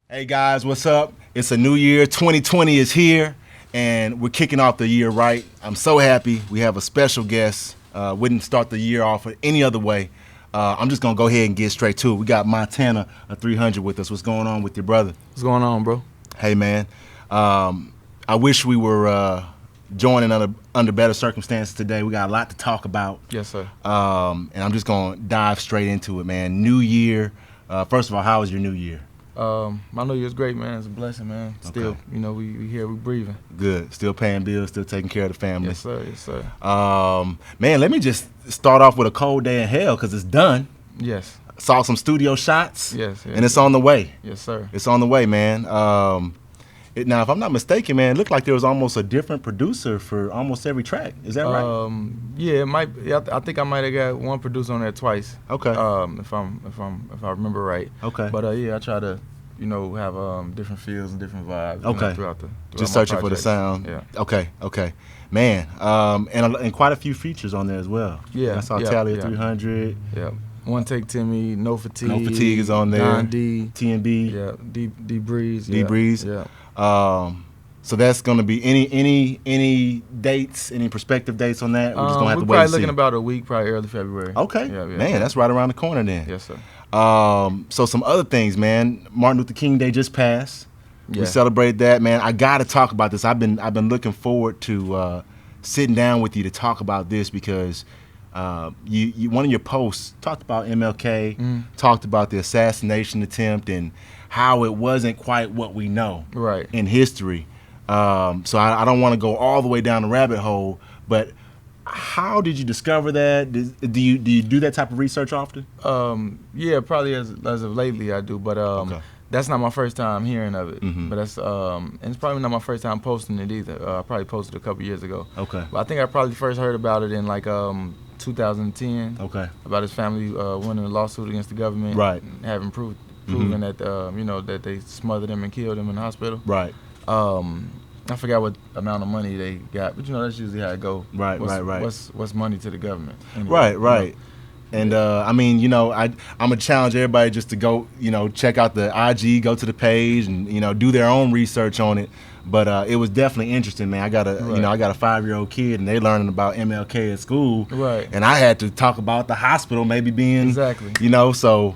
Hey guys, what's up? It's a new year. 2020 is here, and we're kicking off the year right. I'm so happy. We have a special guest. Wouldn't start the year off any other way. I'm just gonna go ahead and get straight to it. We got Montana, a 300 with us. What's going on with your brother? What's going on, bro? Hey man, I wish we were joining under better circumstances today. We got a lot to talk about. Yes, sir. And I'm just gonna dive straight into it, man. New year. First of all, how was your new year? My New Year's great, man. It's a blessing, man. Still, Okay. we here, we breathing. Good. Still paying bills, still taking care of the family. Yes, sir. Yes, sir. Man, let me just start off with a cold day in hell because it's done. Yes. Saw some studio shots. Yes. And it's on the way. Yes, sir. It's on the way, man. Now, if I'm not mistaken, man, it looked like there was almost a different producer for almost every track. Is that right? Yeah, it might. Yeah, I think I might have got one producer on there twice. Okay. If I remember right. Okay. But yeah, I try to, have different feels and different vibes. Okay. Throughout Just my searching for the projects. sound. Yeah. Okay. Man, and quite a few features on there as well. Yeah. I saw yeah, Tally yeah. 300. Yeah. One Take Timmy, No Fatigue. No Fatigue is on there. 9D. T&B. Yeah. D Breeze. D Breeze. Yeah. So that's going to be any dates, any prospective dates on that? We're just going to have to wait We're and probably see. looking about a week, probably early February. Okay. Yeah, Man, that's right around the corner then. Yes, sir. So some other things, man. Martin Luther King Day just passed. Yeah. We celebrated that, man. I got to talk about this. I've been looking forward to sitting down with you to talk about this because you one of your posts talked about MLK, talked about the assassination attempt and how it wasn't quite what we know Right. in history. So I don't want to go all the way down the rabbit hole, but how did you discover that? Do you do that type of research often? Yeah, probably as of lately I do, but Okay. that's not my first time hearing of it. Mhm. But that's and it's probably not my first time posting it either. I probably posted a couple years ago. Okay. But I think I probably first heard about it in like 2010. Okay. About his family winning a lawsuit against the government, Right. and having proven that that they smothered him and killed him in the hospital. Right. I forgot what amount of money they got, but that's usually how it go. Right. What's money to the government? Anyway, Right. And I mean, I'm gonna challenge everybody just to go, check out the IG, go to the page, and do their own research on it. But it was definitely interesting, man. I got a, Right. I got a 5-year-old kid, and they learning about MLK at school. Right. And I had to talk about the hospital maybe being, Exactly. So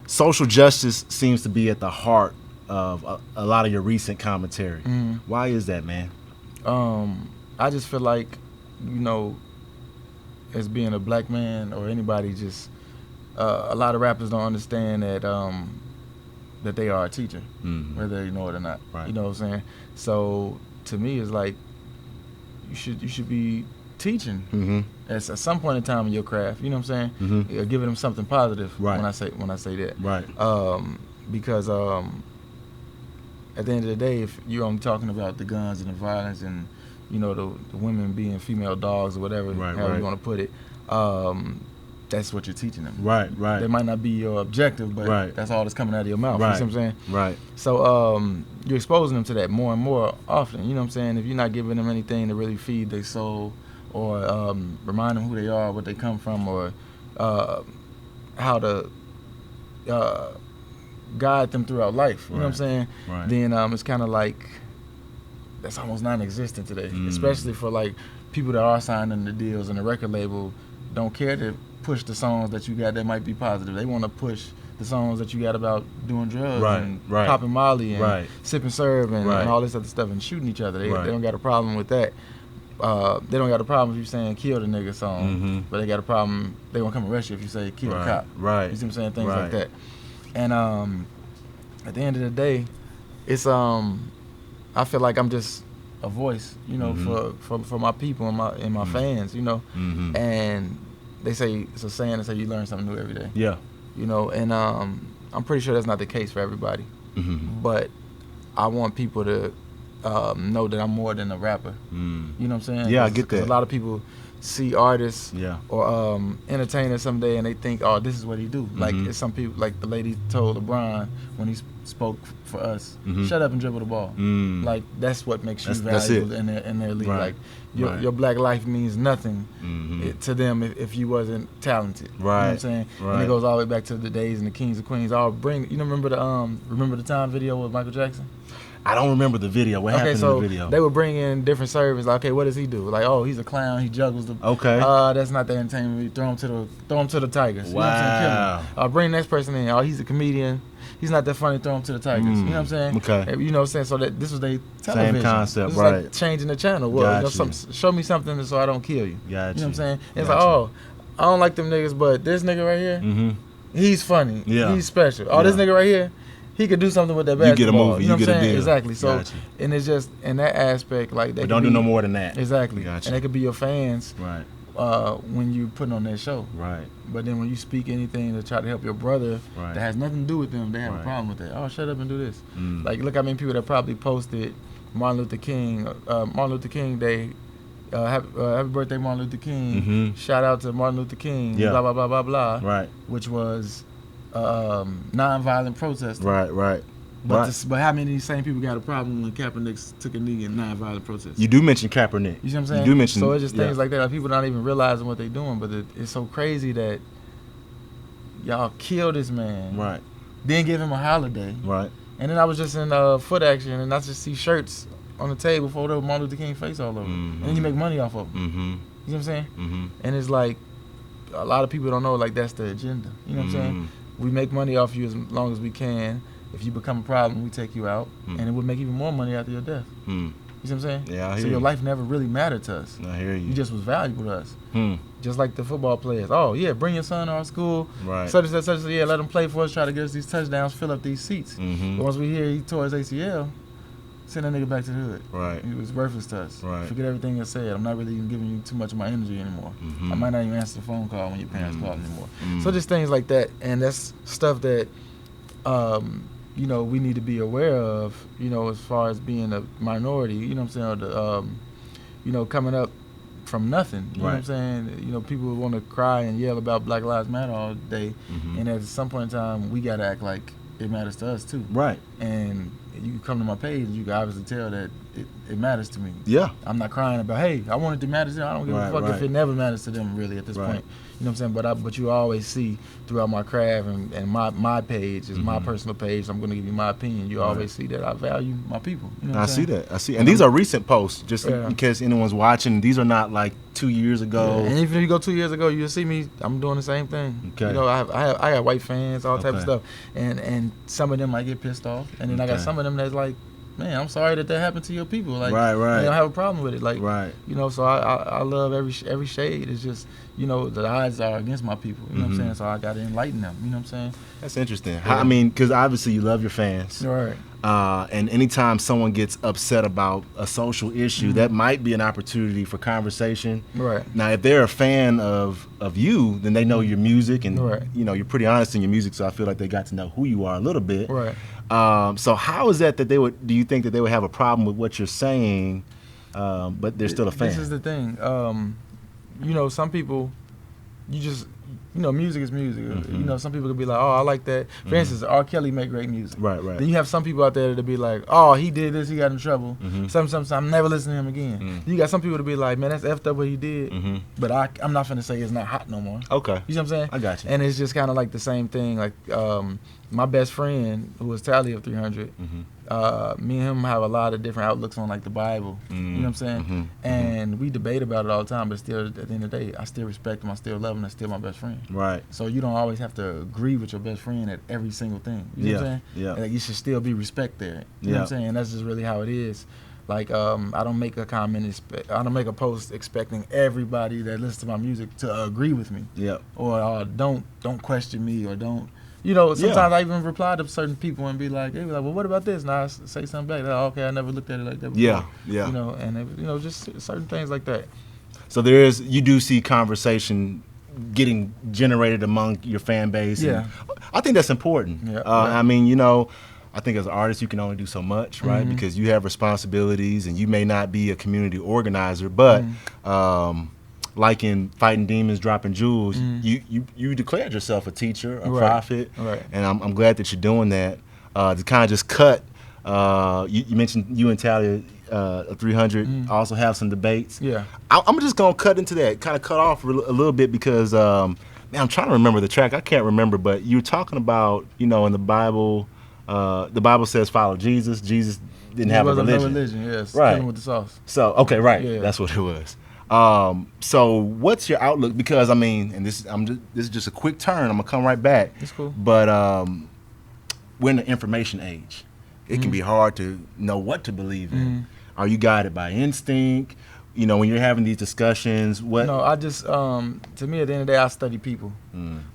social justice seems to be at the heart of a lot of your recent commentary. Why is that, man? I just feel like, as being a black man or anybody, just a lot of rappers don't understand that that they are a teacher, whether you know it or not. Right. You know what I'm saying? So to me, it's like you should be teaching at some point in time in your craft. You know what I'm saying? Yeah, giving them something positive. Right. When I say that. Right. Because at the end of the day, if you're only talking about the guns and the violence and the women being female dogs or whatever, however you want to put it, that's what you're teaching them. Right. That might not be your objective, but that's all that's coming out of your mouth. Right. You see what I'm saying? Right. So you're exposing them to that more and more often. You know what I'm saying? If you're not giving them anything to really feed their soul or remind them who they are, what they come from, or how to guide them throughout life, you know what I'm saying? Right. Then it's kind of like that's almost non-existent today, especially for like people that are signing the deals and the record label don't care to push the songs that you got that might be positive. They want to push the songs that you got about doing drugs and popping Molly and sipping serve and all this other stuff and shooting each other. They don't got a problem with that. They don't got a problem if you saying kill the nigga song, but they got a problem. They gonna come arrest you if you say kill the cop. Right. You see what I'm saying? Things like that. And at the end of the day, it's I feel like I'm just a voice, for my people and my fans, And they say it's a saying that say you learn something new every day. Yeah. And I'm pretty sure that's not the case for everybody. But I want people to know that I'm more than a rapper. You know what I'm saying? Yeah, I get that. A lot of people see artists Yeah. or entertainers someday and they think, oh, this is what he do. Like Mhm. it's some people, like the lady told LeBron when he spoke for us, Mhm. shut up and dribble the ball. Mm. Like that's what makes you That's valuable it. in their league. Right. Like your Right. your black life means nothing Mhm. to them if you wasn't talented. You know what I'm Right. saying? And Right. it goes all the way back to the days and the kings and queens. I'll bring, you know, remember the Time video with Michael Jackson? I don't remember the video. What happened so in the video? they would bring in different servers. Like, okay, what does he do? Like, oh, he's a clown. He juggles the. Okay. That's not the entertainment. We throw him to the Tigers. You know what I'm saying? Kill Wow. him. Bring next person in. Oh, he's a comedian. He's not that funny. Throw him to the Tigers. You know what I'm saying? Okay. You know what I'm saying? So that this was their television. Same concept, this was right. like changing the channel. Well, you know, Gotcha. show me something so I don't kill you. Gotcha. You know what I'm saying? It's Gotcha. like, oh, I don't like them niggas, but this nigga right here, Mm-hmm. he's funny. Yeah. He's special. Oh, this Yeah. nigga right here, he could do something with that You get a basketball. movie, You know you what get I'm a saying? deal. Exactly. So, Gotcha. and it's just in that aspect, like they But could don't do be- no more than that. Exactly. Gotcha. And they could be your fans Right. when you putting on that show. Right. But then when you speak anything to try to help your brother Right. that has nothing to do with them, they have Right. a problem with that. Oh, shut up and do this. Mm. Like, look how many people that probably posted Martin Luther King Day. Happy birthday, Martin Luther King. Mhm. Shout out to Martin Luther King. Yeah. Blah, blah, blah, blah, blah. Right. Which was nonviolent protesting. Right. Right. But, Right. but how many of these same people got a problem when Kaepernick took a knee in nonviolent protest? You do mention Kaepernick. You see what I'm saying? You do mention. So it's just things yeah. like that. Like people not even realizing what they're doing, but it's so crazy that y'all kill this man. Right. Then give him a holiday. Right. And then I was just in Foot Action, and I just see shirts on the table for the Martin Luther King face all over. Mhm. And then you make money off of them. Mm-hmm. You know what I'm saying? Mm-hmm. And it's like a lot of people don't know like that's the agenda. You know what I'm saying? We make money off you as long as we can. If you become a problem, we take you out, Mm. and it would make even more money after your death. Mm. You see what I'm saying? Yeah, I So hear your you. life never really mattered to us. I hear you. You just was valuable to us. Hmm. Just like the football players. Oh, yeah, bring your son to our school. Right. Such and such, yeah, let him play for us, try to get us these touchdowns, fill up these seats. Mm-hmm. But once we hear he tore his ACL, send that nigga back to the hood. Right. It was worthless to us. Right. Forget everything I said. I'm not really even giving you too much of my energy anymore. Mhm. I might not even answer the phone call when your parents call anymore. Mm. So just things like that. And that's stuff that, you know, we need to be aware of, you know, as far as being a minority, you know what I'm saying, or the, you know, coming up from nothing. You know what I'm Right. saying? You know, people want to cry and yell about Black Lives Matter all day. Mhm. And at some point in time, we got to act like it matters to us too. Right. And you can come to my page, you can obviously tell that it matters to me. Yeah. I'm not crying about, hey, I want it to matter to them. I don't give Right, a fuck right. if it never matters to them really at this Right. point. You know what I'm saying? But you always see throughout my craft and my page is my Mhm. personal page. I'm going to give you my opinion. You always see that I value my people. You know what I I'm see saying? that. I see. And these are recent posts, just Yeah. in case anyone's watching. These are not like 2 years Yeah. ago. And even if you go 2 years ago, you'll see me. I'm doing the same thing. Okay. You know, I got white fans, all type of Okay. stuff, and some of them might get pissed off, and then I got Okay. some of them that's like, man, I'm sorry that happened to your people. Like, Right, right. They don't have a problem with it. Like, Right. you know, so I love every shade. It's just, you know, the odds are against my people. You know what I'm Mhm. saying? So I got to enlighten them. You know what I'm saying? That's interesting. Yeah. I mean, because obviously you love your fans. Right. And anytime someone gets upset about a social issue, that might be an opportunity for conversation. Right. Now, if they're a fan of you, then they know your music, and Right. you know you're pretty honest in your music. So I feel like they got to know who you are a little bit. Right. So how is that they would? Do you think that they would have a problem with what you're saying, but they're still a fan? This is the thing. You know, some people, you know, music is music. Mhm. You know, some people could be like, oh, I like that. For instance, R. Kelly make great music. Right, right. Then you have some people out there that be like, oh, he did this, he got in trouble. Mhm. Something, I'm never listening to him again. Mm. You got some people to be like, man, that's effed up what he did. Mhm. But I'm not finna say it's not hot no more. Okay. You know what I'm saying? I got you. And it's just kind of like the same thing. Like my best friend, who was Tally of 300, me and him have a lot of different outlooks on like the Bible. You know what I'm saying? Mhm. And we debate about it all the time. But still, at the end of the day, I still respect him. I still love him. That's still my best friend. Right. So you don't always have to agree with your best friend at every single thing. You know what I'm saying? Yeah. Like, you should still be respect there. You know what I'm Yeah. saying? That's just really how it is. Like I don't make a comment, I don't make a post expecting everybody that listens to my music to agree with me, Yeah. or don't question me, or don't. You know, sometimes I even reply to certain people and be like, they be like, well, what about this? And I say something back. Like, oh, okay, I never looked at it like that before. Yeah. Yeah. You know, and you know, just certain things like that. So you do see conversation getting generated among your fan base. Yeah. And I think that's important. Yeah. I mean, you know, I think as an artist you can only do so much, right? Mhm. Because you have responsibilities, and you may not be a community organizer, but like in fighting demons, dropping jewels, you declared yourself a teacher, a prophet, and I'm glad that you're doing that. To kind of just cut, you mentioned you and Talia 300 also have some debates. Yeah, I'm just gonna cut into that, kind of cut off a little bit because man, I'm trying to remember the track. I can't remember, but you were talking about, in the Bible says follow Jesus. Jesus didn't have a religion. No religion, yes. Right. Killing with the sauce. So okay, right. Yeah. That's what it was. So what's your outlook? Because I mean, and this is just a quick turn. I'm gonna come right back. It's cool. But we're in the information age. It can be hard to know what to believe in. Are you guided by instinct? When you're having these discussions, what? No, I just to me at the end of the day, I study people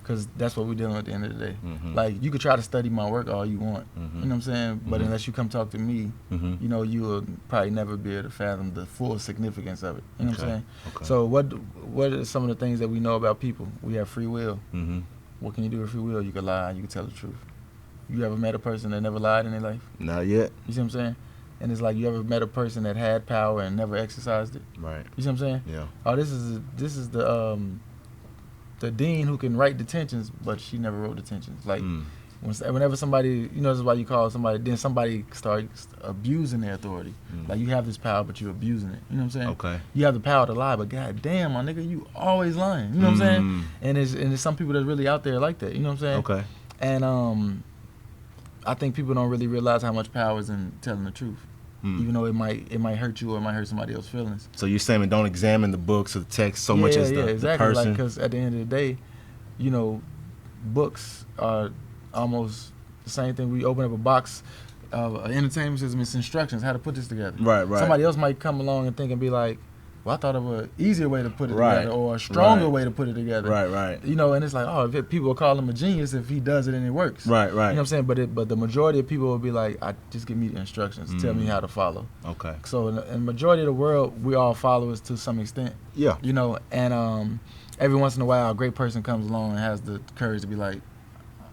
because that's what we're dealing with at the end of the day. Like you could try to study my work all you want, you know what I'm saying? But unless you come talk to me, you will probably never be able to fathom the full significance of it. You know what I'm saying? Okay. So what are some of the things that we know about people? We have free will. What can you do with free will? You can lie. You can tell the truth. You ever met a person that never lied in their life? Not yet. You see what I'm saying? And it's like you ever met a person that had power and never exercised it? Right. You see what I'm saying? Yeah. Oh, this is the dean who can write detentions, but she never wrote detentions. Like whenever somebody, this is why you call somebody, then somebody starts abusing their authority. Like you have this power, but you're abusing it. You know what I'm saying? Okay. You have the power to lie, but god damn, my nigga, you always lying. You know what I'm saying? And there's some people that's really out there like that. You know what I'm saying? Okay. And I think people don't really realize how much power is in telling the truth. Even though it might hurt you or it might hurt somebody else's feelings. So you're saying don't examine the books or the text so much as the exactly. person? Like, because at the end of the day, books are almost the same thing. We open up a box of an entertainment system, it's instructions, how to put this together. Right. Somebody else might come along and think and be like, well, I thought of an easier way to put it together or a stronger way to put it together. Right. And it's like, people will call him a genius if he does it and it works. Right. You know what I'm saying? But the majority of people will be like, just give me the instructions. Tell me how to follow. Okay. So in the majority of the world, we all followers to some extent. Yeah. And every once in a while, a great person comes along and has the courage to be like,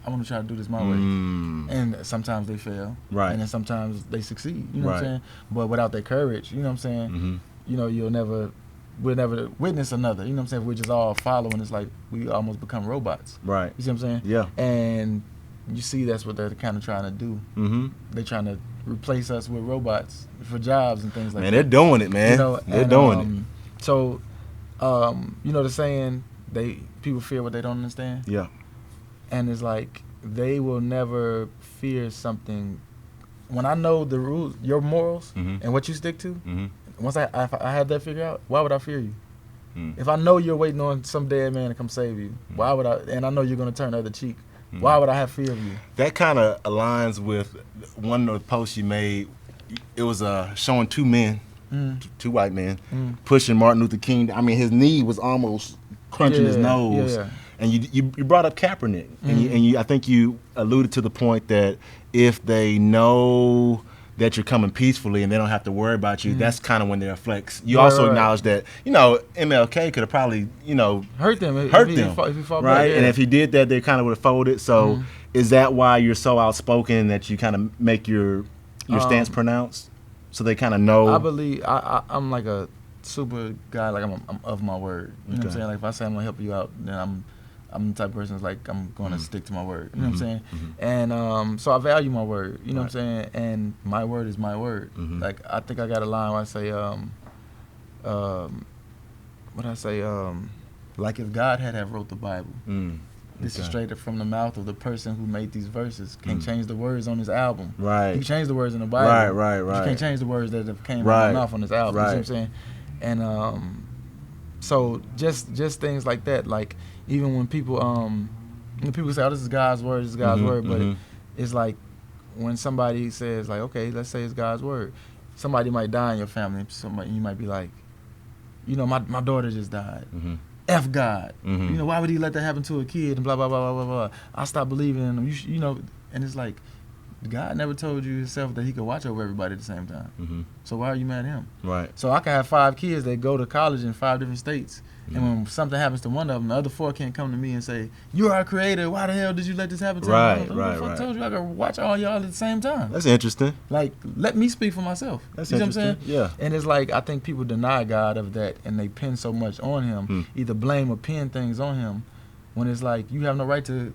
I want to try to do this my way. And sometimes they fail. Right. And then sometimes they succeed. You know what I'm saying? But without that courage, you know what I'm saying? We'll never witness another. You know what I'm saying? If we're just all following, it's like we almost become robots. Right. You see what I'm saying? Yeah. And you see that's what they're kind of trying to do. They're trying to replace us with robots for jobs and things like that. Man, they're doing it, man. They're doing it. So, the saying, people fear what they don't understand? Yeah. And it's like they will never fear something. When I know the rules, your morals, and what you stick to, once I have that figured out, why would I fear you? If I know you're waiting on some dead man to come save you, why would I? And I know you're going to turn the other cheek. Why would I have fear of you? That kind of aligns with one of the posts you made. It was showing two men, two white men, pushing Martin Luther King. I mean, his knee was almost crunching his nose. Yeah. And you brought up Kaepernick, and I think you alluded to the point that if they know that you're coming peacefully and they don't have to worry about you, that's kind of when they flex. You also acknowledge that, MLK could have probably, hurt them. If he fought right? back, yeah. And if he did that, they kind of would have folded. So is that why you're so outspoken that you kind of make your stance pronounced? So they kind of know? I believe, I'm like a super guy, like I'm of my word. You know what I'm saying? Like if I say I'm going to help you out, then I'm the type of person that's like, I'm going to stick to my word. You know what I'm saying? And so I value my word. You know what I'm saying? And my word is my word. Like, I think I got a line where I say, like if God had wrote the Bible, this is straight from the mouth of the person who made these verses. Can't change the words on his album. Right. You can change the words in the Bible. Right. You can't change the words that have came out of my mouth on his album. You see what I'm saying? And so just things like that, like even when people say, "Oh, this is God's word, this is God's word," but it's like when somebody says, like, okay, let's say it's God's word, somebody might die in your family. Somebody, you might be like, my daughter just died. F God. Why would he let that happen to a kid? And blah blah blah blah blah blah. I stopped believing in him. And it's like, God never told you himself that he could watch over everybody at the same time. Mm-hmm. So why are you mad at him? Right. So I can have 5 kids that go to college in 5 different states. Mm-hmm. And when something happens to one of them, the other 4 can't come to me and say, "You're our creator. Why the hell did you let this happen to Right, me?" right, I right. told you I could watch all y'all at the same time. That's interesting. Like, let me speak for myself. That's you know interesting. what I'm saying? Yeah. And it's like, I think people deny God of that, and they pin so much on him, either blame or pin things on him, when it's like, you have no right to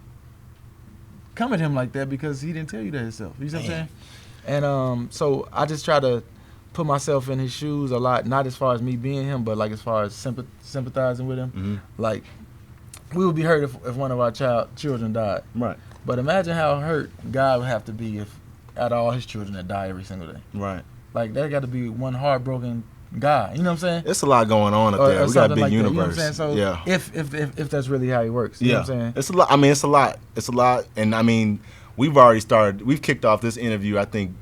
come at him like that because he didn't tell you that himself. You know what I'm saying? And so I just try to put myself in his shoes a lot, not as far as me being him, but like as far as sympathizing with him. Mm-hmm. Like, we would be hurt if one of our children died. Right. But imagine how hurt God would have to be if out of all his children that die every single day. Right. Like, that got to be one heartbroken guy. You know what I'm saying? It's a lot going on up there. Or We got a something big like that. universe. You know what I'm saying? So yeah. if that's really how he works. You know what I'm saying? It's a lot. I mean, it's a lot. It's a lot. And I mean, we've kicked off this interview, I think,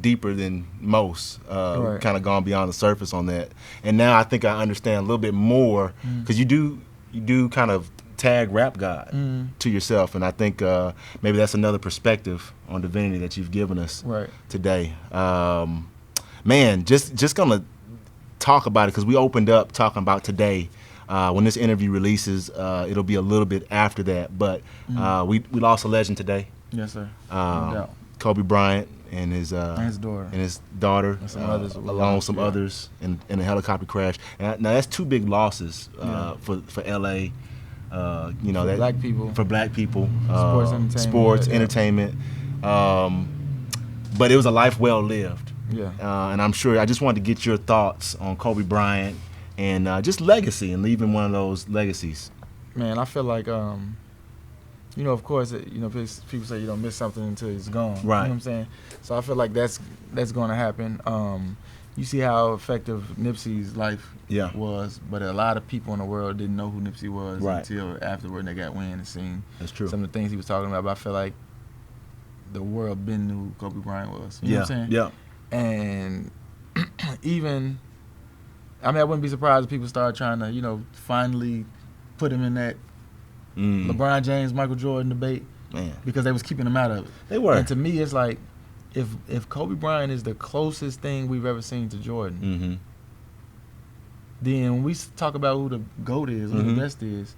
deeper than most. Right. Kind of gone beyond the surface on that. And now I think I understand a little bit more, because you do kind of tag rap God to yourself. And I think maybe that's another perspective on divinity that you've given us today. Man, just going to talk about it, because we opened up talking about today. When this interview releases, it'll be a little bit after that. But we lost a legend today. Yes, sir. No doubt. Kobe Bryant and his daughter. And his daughter, and some others along with some others in a helicopter crash. And now that's 2 big losses for LA. For black people. For black people. Sports entertainment. But it was a life well lived. Yeah. And I'm sure, I just wanted to get your thoughts on Kobe Bryant and just legacy and leaving one of those legacies. Man, I feel like, of course, people say you don't miss something until it's gone. Right. You know what I'm saying? So I feel like that's going to happen. You see how effective Nipsey's life was, but a lot of people in the world didn't know who Nipsey was until afterward, and they got wind and seen some of the things he was talking about. But I feel like the world been knew who Kobe Bryant was. You know what I'm saying? Yeah. And even, I wouldn't be surprised if people started trying to, finally put him in that LeBron James, Michael Jordan debate, because they was keeping him out of it. They were. And to me, it's like, if Kobe Bryant is the closest thing we've ever seen to Jordan, then when we talk about who the GOAT is, who the best is,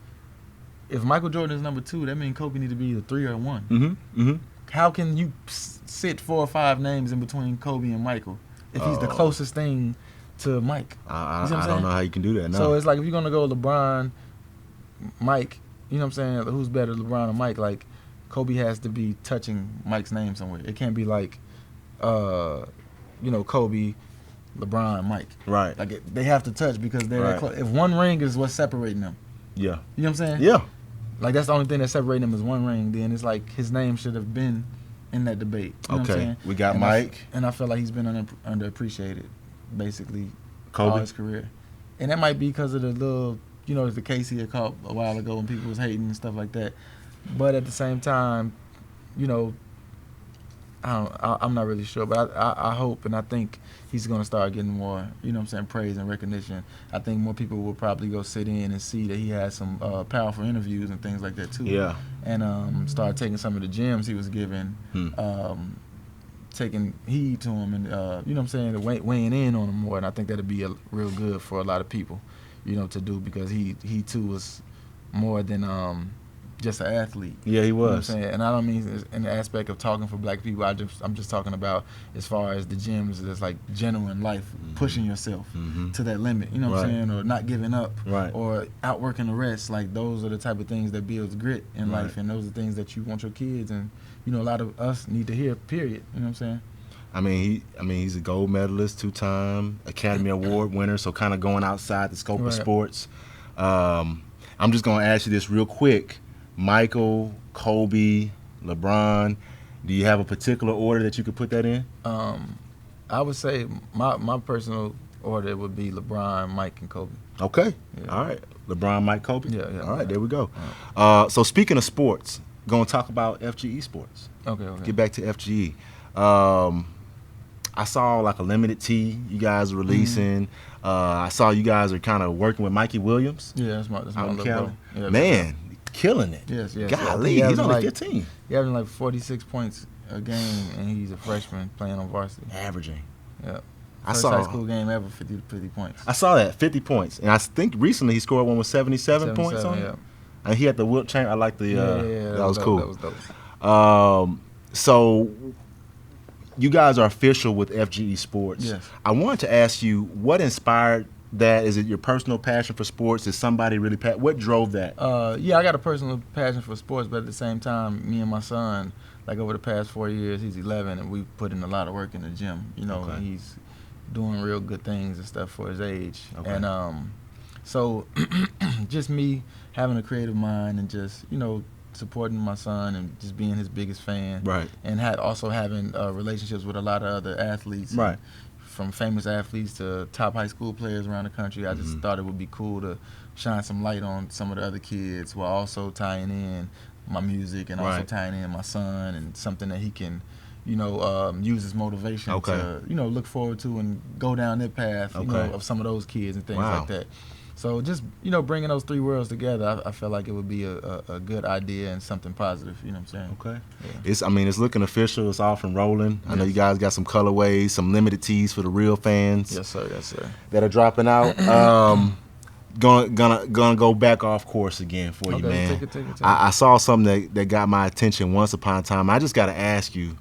if Michael Jordan is number 2, that means Kobe need to be either 3 or 1. How can you sit 4 or 5 names in between Kobe and Michael if he's the closest thing to Mike? I don't know how you can do that. No. So it's like, if you're gonna go LeBron, Mike, you know what I'm saying? Who's better, LeBron or Mike? Like, Kobe has to be touching Mike's name somewhere. It can't be like, Kobe, LeBron, Mike. Right. Like, they have to touch because they're that close. If one ring is what's separating them. Yeah. You know what I'm saying? Yeah. Like, that's the only thing that's separating them is one ring. Then it's like his name should have been in that debate. You know what I'm saying? We got Mike. And I feel like he's been underappreciated, basically, Kobe. all his career. And that might be because of the little, the case he had caught a while ago when people was hating and stuff like that. But at the same time, I'm not really sure, but I hope and I think he's going to start getting more, praise and recognition. I think more people will probably go sit in and see that he has some powerful interviews and things like that too. Yeah. And start taking some of the gems he was given, taking heed to him and, weighing in on him more. And I think that'll be real good for a lot of people, to do, because he too was more than just an athlete. Yeah, he was. You know what I'm saying? And I don't mean in the aspect of talking for black people. I'm just talking about as far as the gems that's like genuine life, pushing yourself to that limit. You know what I'm saying? Or not giving up. Right. Or outworking the rest. Like, those are the type of things that builds grit in life, and those are things that you want your kids and a lot of us need to hear. Period. You know what I'm saying? He's a gold medalist, 2-time Academy Award winner. So kind of going outside the scope of sports. I'm just gonna ask you this real quick. Michael, Kobe, LeBron, do you have a particular order that you could put that in? I would say my personal order would be LeBron, Mike, and Kobe. Okay. Yeah. All right. LeBron, Mike, Kobe? Yeah. All right, there we go. Right. So speaking of sports, going to talk about FGE Sports. Okay. Get back to FGE. I saw like a limited tee you guys are releasing. I saw you guys are kind of working with Mikey Williams. Yeah, that's my little bro. Yeah, man, killing it. Yes. Golly, he's only 15. He having like 46 points a game, and he's a freshman playing on varsity. Averaging. Yeah. I First saw high school game ever, 50 points. I saw that 50 points, and I think recently he scored one with 77 points on it. Yeah. And he had the whip chain. I like the. That was dope. cool. That was dope. So you guys are official with FGE Sports. Yes. I wanted to ask you what inspired that. Is it your personal passion for sports? Is somebody really what drove that? Yeah, I got a personal passion for sports, but at the same time, me and my son, like over the past 4 years, he's 11, and we put in a lot of work in the gym. You know, Okay. and he's doing real good things and stuff for his age. Okay. And so just me having a creative mind and just, you know, supporting my son and just being his biggest fan. Right. And also having relationships with a lot of other athletes. Right. From famous athletes to top high school players around the country. I just thought it would be cool to shine some light on some of the other kids while also tying in my music and also Right. tying in my son and something that he can, you know, use as motivation Okay. to, you know, look forward to and go down their path, you know, Okay. of some of those kids and things Wow. like that. So just, you know, bringing those three worlds together, I feel like it would be a good idea and something positive, you know what I'm saying? Okay. Yeah. It's looking official. It's off and rolling. I know Yes. you guys got some colorways, some limited tees for the real fans Yes, sir. Yes, sir. that are dropping out. Gonna go back off course again for you, Okay, man. take it. I saw something that got my attention once upon a time. I just got to ask you,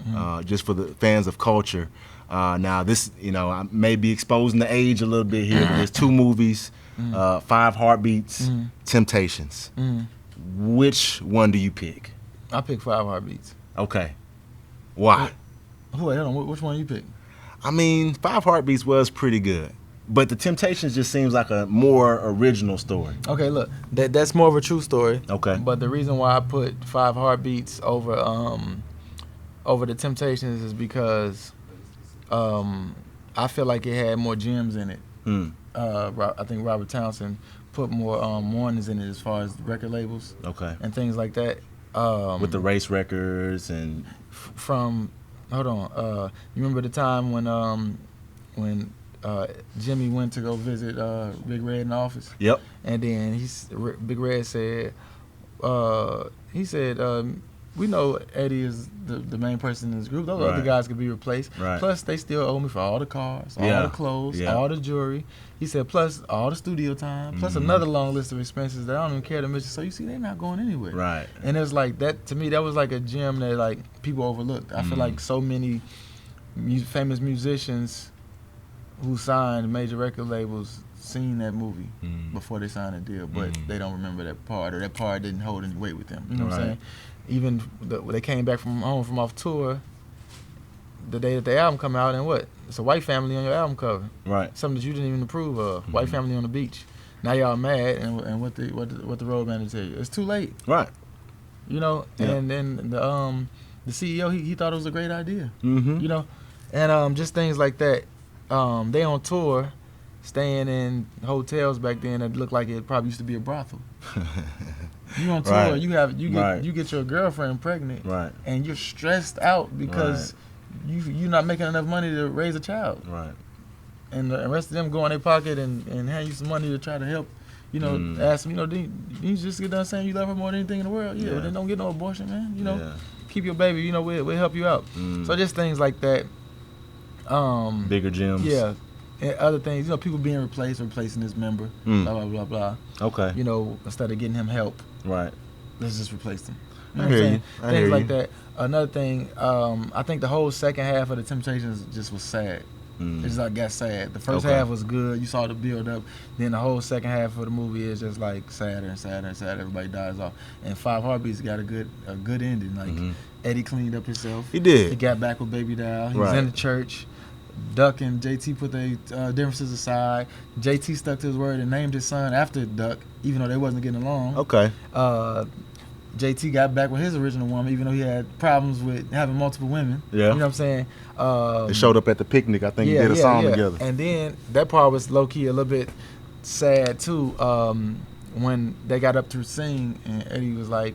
just for the fans of culture. Now this, you know, I may be exposing the age a little bit here, but there's two movies, 5 Heartbeats, Temptations. Which one do you pick? I picked 5 Heartbeats. Okay. Why? Wait, hold on. Which one you pick? I mean, 5 Heartbeats was pretty good, but the Temptations just seems like a more original story. Okay, look, that's more of a true story. Okay. But the reason why I put 5 Heartbeats over the Temptations is because I feel like it had more gems in it. I think Robert Townsend put more warnings in it as far as record labels Okay. and things like that. With the race records and From hold on, you remember the time when Jimmy went to go visit Big Red in the office? Yep. And then Big Red said, we know Eddie is the main person in this group. Those other Right. guys could be replaced. Right. Plus, they still owe me for all the cars, all Yeah. the clothes, Yeah. all the jewelry. He said, plus all the studio time, plus another long list of expenses that I don't even care to mention. So you see, they're not going anywhere. Right. And it's like that, to me, that was like a gem that like people overlooked. I feel like so many famous musicians who signed major record labels seen that movie before they signed a deal, but they don't remember that part, or that part didn't hold any weight with them. You know what I'm Right. saying? Even when they came back from off tour, the day that the album come out, and what? It's a white family on your album cover. Right. Something that you didn't even approve of. White family on the beach. Now y'all mad, and what the road manager tell you? It's too late. Right. You know. Yeah. And then the CEO he thought it was a great idea. Mm-hmm. You know, and just things like that. They on tour, staying in hotels back then that looked like it probably used to be a brothel. You on tour, Right. you get your girlfriend pregnant, Right. and you're stressed out because you're not making enough money to raise a child, Right. and the rest of them go in their pocket and hand you some money to try to help. You know, ask them, you know, did you just get done saying you love her more than anything in the world? Yeah, Yeah. well, then don't get no abortion, man. You know, Yeah. keep your baby. You know, we'll help you out. So just things like that. Bigger gyms. Yeah. And other things, you know, people being replacing this member, blah, blah, blah, blah. Okay. You know, instead of getting him help, Right. let's just replace them. I You know what I'm hear saying? you. I Things hear like you. that. Another thing, I think the whole second half of the Temptations just was sad. It just like got sad. The first Okay. half was good. You saw the build up. Then the whole second half of the movie is just like sadder and sadder and sadder. Everybody dies off. And 5 Heartbeats got a good ending. Like Eddie cleaned up himself. He did. He got back with Baby Doll. He was Right. in the church. Duck and JT put their differences aside. JT stuck to his word and named his son after Duck, even though they wasn't getting along. Okay. JT got back with his original woman, even though he had problems with having multiple women. Yeah. You know what I'm saying? They showed up at the picnic. I think they did a song together. And then that part was low key a little bit sad too. When they got up to sing, and Eddie was like,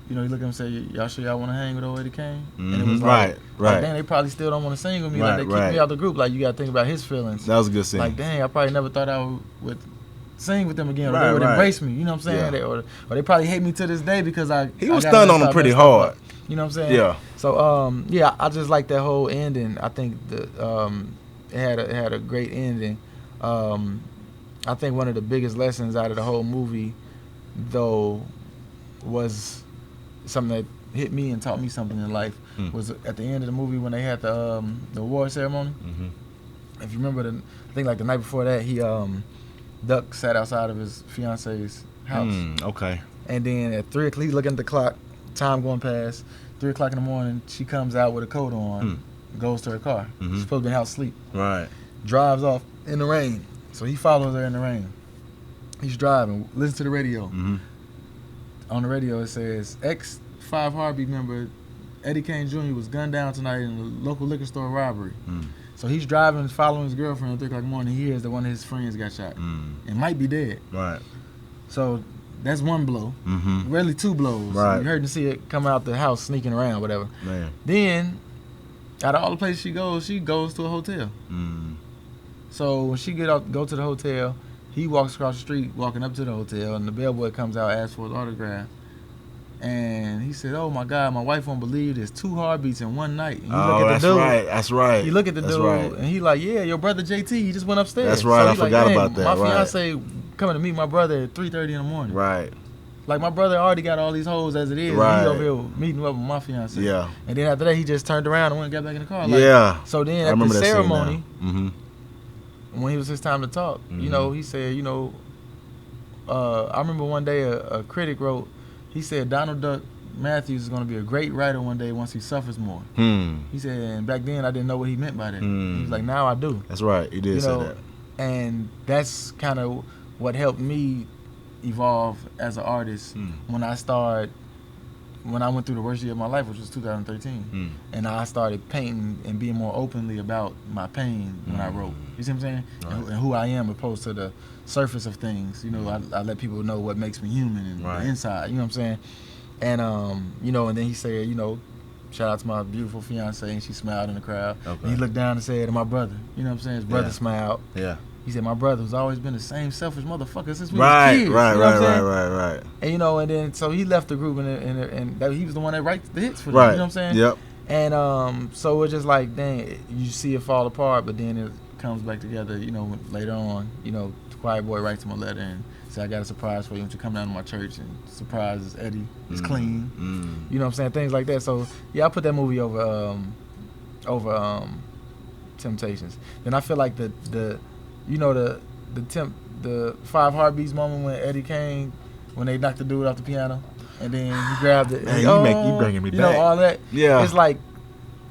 you know, he looked at him and said, "Y'all sure y'all want to hang with old Eddie Kane?" And it was like, right. dang, they probably still don't want to sing with me. Right, Like they kicked right. me out the group. Like you got to think about his feelings. That was a good scene. Like, dang, I probably never thought I would sing with them again, or Right, they would right. embrace me. You know what I'm saying? Yeah. Or they probably hate me to this day because He was I got stunned on messed him up, pretty messed up. hard. You know what I'm saying? Yeah. So yeah, I just like that whole ending. I think it had a great ending. I think one of the biggest lessons out of the whole movie, though, was something that hit me and taught me something in life. Was at the end of the movie when they had the award ceremony. If you remember, I think like the night before that, Duck sat outside of his fiance's house. Okay. And then at 3 o'clock, he's looking at the clock, time going past. 3 o'clock in the morning, she comes out with a coat on, goes to her car. She's supposed to be in the house asleep. Right. Drives off in the rain. So he follows her in the rain. He's driving, listens to the radio. On the radio, it says, ex-5 Heartbeat member Eddie Kane Jr. was gunned down tonight in a local liquor store robbery. So he's driving, following his girlfriend at 3 o'clock in the morning. He hears that one of his friends got shot and might be dead. Right. So that's one blow. Really 2 blows. Right. You heard to see it come out the house sneaking around, whatever. Man. Then, out of all the places she goes to a hotel. So when she go to the hotel, he walks across the street, walking up to the hotel, and the bellboy comes out, asks for his autograph. And he said, "Oh my God, my wife won't believe there's 2 heartbeats in one night." And you look at the dude. Right. That's right. You look at the That's dude, right. and he like, "Yeah, your brother JT, he just went upstairs." That's right. So I he's like, forgot "Man, about that. My Right. fiance coming to meet my brother at 3:30 in the morning. Right. Like my brother already got all these hoes as it is. Right. And he's over here meeting up with my fiance. Yeah. And then after that, he just turned around and went and got back in the car. Like, Yeah. So then I at the remember that scene ceremony, now. when it was his time to talk, you know, he said, you know, I remember one day a critic wrote, he said Donald Duck Matthews is going to be a great writer one day once he suffers more. He said, and back then I didn't know what he meant by that. He was like, now I do. That's right. He did say that. And that's kind of what helped me evolve as an artist when I went through the worst year of my life, which was 2013. And I started painting and being more openly about my pain when I wrote. You see what I'm saying? Right. And who I am opposed to the surface of things. You know, I let people know what makes me human and the inside. You know what I'm saying? And, you know, and then he said, you know, shout out to my beautiful fiance, and she smiled in the crowd. Okay. And he looked down and said to my brother, you know what I'm saying? His brother smiled. Yeah. He said, my brother has always been the same selfish motherfucker since we was kids. Right. And, you know, and then, so he left the group, and that, he was the one that writes the hits for them. You know what I'm saying? Yep. And so it's just like, dang, you see it fall apart, but then it comes back together, you know, later on. You know, the Quiet Boy writes him a letter and said, I got a surprise for you. When you come down to my church, and surprise is Eddie. It's clean. You know what I'm saying? Things like that. So, yeah, I put that movie over Temptations. Then I feel like the you know, the 5 Heartbeats moment when Eddie Kane, when they knocked the dude off the piano, and then he grabbed it. Man, you bringing me back. You know, all that. Yeah. It's like,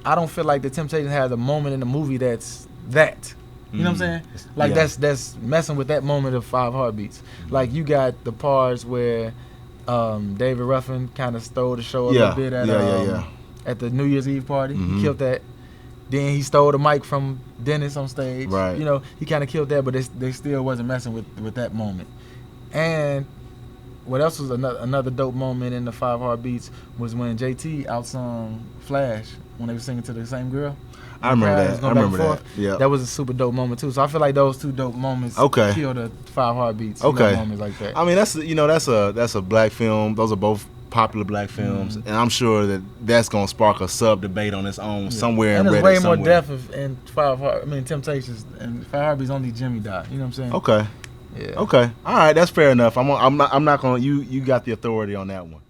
I don't feel like the Temptations has a moment in the movie that's that. You know what I'm saying? Like, that's messing with that moment of 5 Heartbeats. Like, you got the parts where David Ruffin kind of stole the show a little bit at the New Year's Eve party. He killed that. Then he stole the mic from Dennis on stage. Right. You know, he kind of killed that, but they still wasn't messing with that moment. And what else was another dope moment in the 5 Heartbeats was when JT outsung Flash when they were singing to the same girl. I remember that. Yeah. That was a super dope moment too. So I feel like those 2 dope moments kill the 5 Heartbeats. Okay. Moments like that. I mean, that's a black film. Those are both popular black films, and I'm sure that's gonna spark a sub debate on its own somewhere. And there's way more depth in Temptations and 5 Heartbeats. Only Jimmy died. You know what I'm saying? Okay. Yeah. Okay. All right. That's fair enough. I'm not gonna. You got the authority on that one.